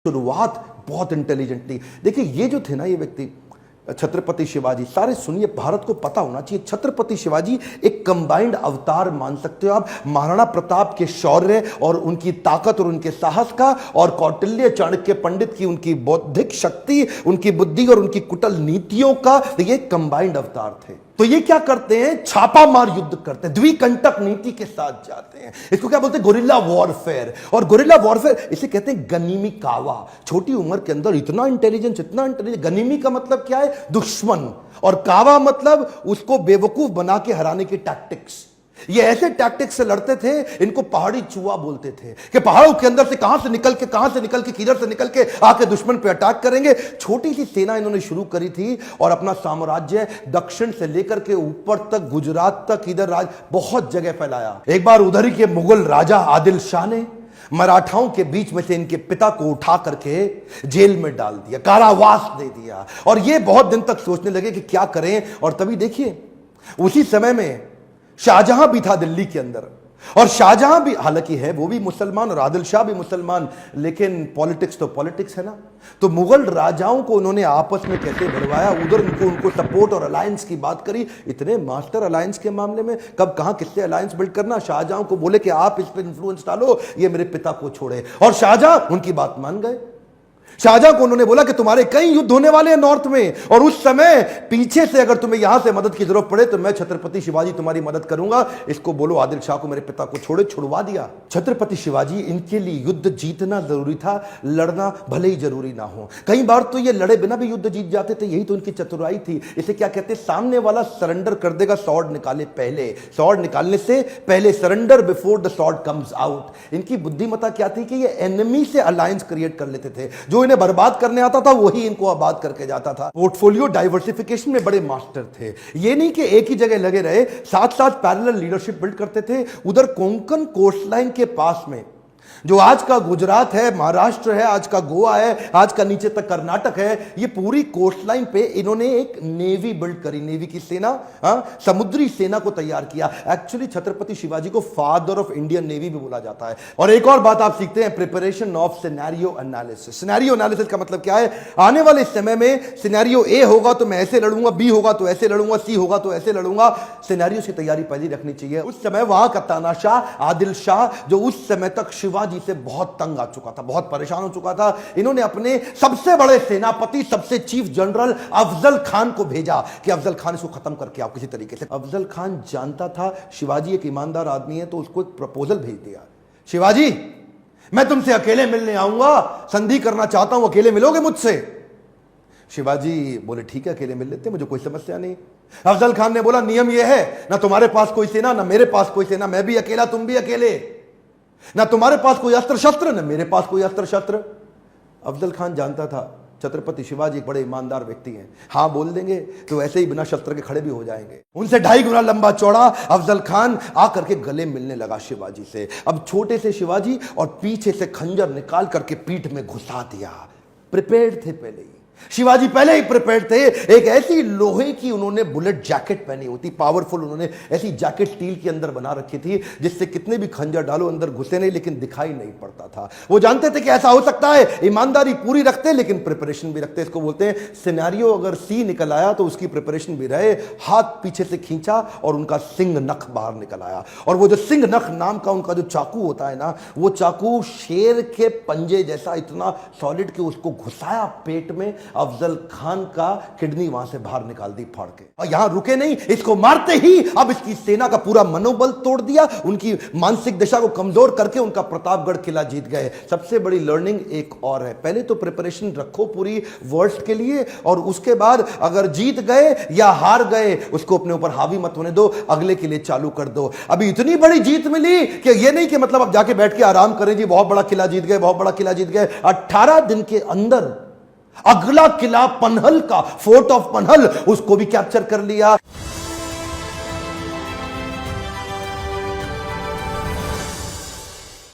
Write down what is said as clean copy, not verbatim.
शुरुआत बहुत इंटेलिजेंटली। देखिए ये जो थे ना, ये व्यक्ति छत्रपति शिवाजी, सारे सुनिए, भारत को पता होना चाहिए छत्रपति शिवाजी एक कंबाइंड अवतार मान सकते हो आप महाराणा प्रताप के शौर्य और उनकी ताकत और उनके साहस का, और कौटिल्य चाणक्य पंडित की उनकी बौद्धिक शक्ति, उनकी बुद्धि और उनकी कुटिल नीतियों का ये कंबाइंड अवतार थे। तो ये क्या करते हैं, छापामार युद्ध करते हैं, द्विकंटक नीति के साथ जाते हैं। इसको क्या बोलते हैं, गोरिल्ला वॉरफेयर। और गोरिल्ला वॉरफेयर इसे कहते हैं गनीमी कावा। छोटी उम्र के अंदर इतना इंटेलिजेंस, इतना इंटेलिजेंस। गनीमी का मतलब क्या है, दुश्मन, और कावा मतलब उसको बेवकूफ बना के हराने की टैक्टिक्स। ये ऐसे टैक्टिक्स से लड़ते थे, इनको पहाड़ी चूहा बोलते थे कि पहाड़ों के अंदर से कहां से निकल के किधर से निकल के आके दुश्मन पे अटैक करेंगे। छोटी सी सेना इन्होंने शुरू करी थी और अपना साम्राज्य दक्षिण से लेकर के ऊपर तक, गुजरात तक, इधर बहुत जगह फैलाया। एक बार उधर ही के मुगल राजा आदिल शाह ने मराठाओं के बीच में से इनके पिता को उठा करके जेल में डाल दिया, कारावास दे दिया, और ये बहुत दिन तक सोचने लगे कि क्या करें। और तभी देखिए उसी समय में शाहजहां भी था दिल्ली के अंदर, और शाहजहां भी हालांकि है वो भी मुसलमान और आदिल शाह भी मुसलमान, लेकिन पॉलिटिक्स तो पॉलिटिक्स है ना। तो मुगल राजाओं को उन्होंने आपस में कैसे भरवाया, उधर उनको सपोर्ट और अलायंस की बात करी। इतने मास्टर अलायंस के मामले में, कब कहां किससे अलायंस बिल्ड करना। शाहजहां को बोले कि आप इस पर इंफ्लुएंस डालो, ये मेरे पिता को छोड़े, और शाहजहां उनकी बात मान गए। शाहजहां को उन्होंने बोला कि तुम्हारे कई युद्ध होने वाले हैं नॉर्थ में, और उस समय पीछे से अगर तुम्हें यहां से मदद की जरूरत पड़े तो मैं छत्रपति शिवाजी तुम्हारी मदद करूंगा। इसको बोलो आदिल शाह को मेरे पिता को छोड़े, छुड़वा दिया। छत्रपति शिवाजी, इनके लिए युद्ध जीतना जरूरी था, लड़ना भले ही जरूरी ना हो। कई बार तो ये लड़े बिना भी युद्ध जीत जाते थे, यही तो इनकी चतुराई थी। इसे क्या कहते हैं, सामने वाला सरेंडर कर देगा स्वॉर्ड निकाले पहले, स्वॉर्ड निकालने से पहले, surrender before the sword comes out. इनकी बुद्धिमत्ता क्या थी कि ये एनिमी से अलायंस क्रिएट कर लेते थे, जो इन्हें बर्बाद करने आता था वही इनको आबाद करके जाता था। पोर्टफोलियो डाइवर्सिफिकेशन में बड़े मास्टर थे। ये नहीं कि एक ही जगह लगे रहे, साथ साथ पैरेलल लीडरशिप बिल्ड करते थे। उधर कोंकण कोस्टलाइन के पास में, जो आज का गुजरात है, महाराष्ट्र है, आज का गोवा है, आज का नीचे तक कर्नाटक है, ये पूरी कोस्टलाइन पे इन्होंने एक नेवी बिल्ड करी, नेवी की सेना, समुद्री सेना को तैयार किया। एक्चुअली छत्रपति शिवाजी को फादर ऑफ इंडियन नेवी भी बोला जाता है। और एक और बात आप सीखते हैं, preparation of scenario analysis. Scenario analysis का मतलब क्या है, आने वाले समय में सिनेरियो ए होगा तो मैं ऐसे लड़ूंगा, बी होगा तो ऐसे लड़ूंगा, सी होगा तो ऐसे लड़ूंगा। सिनेरियो की तैयारी पहले रखनी चाहिए। उस समय वहां का तानाशाह आदिल शाह, जो उस समय तक शिवाजी से बहुत तंग आ चुका था, बहुत परेशान हो चुका था, इन्होंने अपने सबसे बड़े सेनापति, सबसे चीफ जनरल अफजल खान को भेजा कि अफजल खान इसको खत्म करके आओ किसी तरीके से। अफजल खान जानता था शिवाजी एक ईमानदार आदमी है, तो उसको एक प्रपोजल भेज दिया, शिवाजी मैं तुमसे अकेले मिलने आऊंगा, संधि करना चाहता हूं, अकेले मिलोगे मुझसे। शिवाजी बोले ठीक है, अकेले मिल लेते, मुझे कोई समस्या नहीं। अफजल खान ने बोला नियम यह है, ना तुम्हारे पास कोई सेना, ना मेरे पास कोई सेना, मैं भी अकेला, तुम भी अकेले, ना तुम्हारे पास कोई अस्त्र शस्त्र, ना मेरे पास कोई अस्त्र शस्त्र। अफजल खान जानता था छत्रपति शिवाजी एक बड़े ईमानदार व्यक्ति हैं, हां बोल देंगे तो ऐसे ही बिना शस्त्र के खड़े भी हो जाएंगे। उनसे 2.5 गुना लंबा चौड़ा अफजल खान आकर के गले मिलने लगा शिवाजी से। अब छोटे से शिवाजी, और पीछे से खंजर निकाल करके पीठ में घुसा दिया। प्रिपेयर्ड थे पहले ही, शिवाजी पहले ही प्रिपेयर्ड थे। एक ऐसी लोहे की उन्होंने बुलेट जैकेट पहनी होती, पावरफुल, उन्होंने ऐसी जैकेट स्टील के अंदर बना रखी थी जिससे कितने भी खंजर डालो अंदर घुसे नहीं, लेकिन दिखाई नहीं पड़ता था। वो जानते थे कि ऐसा हो सकता है, ईमानदारी पूरी रखते लेकिन प्रिपरेशन भी रखते। इसको बोलते हैं सिनेरियो अगर सी निकल आया तो उसकी प्रिपरेशन भी रहे। हाथ पीछे से खींचा और उनका सिंह नख बाहर निकल आया, और वो जो सिंह नख नाम का उनका जो चाकू होता है ना, वो चाकू शेर के पंजे जैसा इतना सॉलिड कि उसको घुसाया पेट में। अफजल खान का किडनी वहां से बाहर निकाल दी फाड़ के, और यहां रुके नहीं, इसको मारते ही अब इसकी सेना का पूरा मनोबल तोड़ दिया, उनकी मानसिक दशा को कमजोर करके उनका प्रतापगढ़ किला जीत गए। सबसे बड़ी लर्निंग एक और है, पहले तो प्रिपरेशन रखो पूरी वर्स्ट के लिए, और उसके बाद अगर जीत गए या हार गए उसको अपने ऊपर हावी मत होने दो, अगले के लिए चालू कर दो। अभी इतनी बड़ी जीत मिली कि ये नहीं कि मतलब अब जाके बैठ के आराम करें जी, बहुत बड़ा किला जीत गए, बहुत बड़ा किला जीत गए। 18 दिन के अंदर अगला किला पनहल का, फोर्ट ऑफ पनहल, उसको भी कैप्चर कर लिया।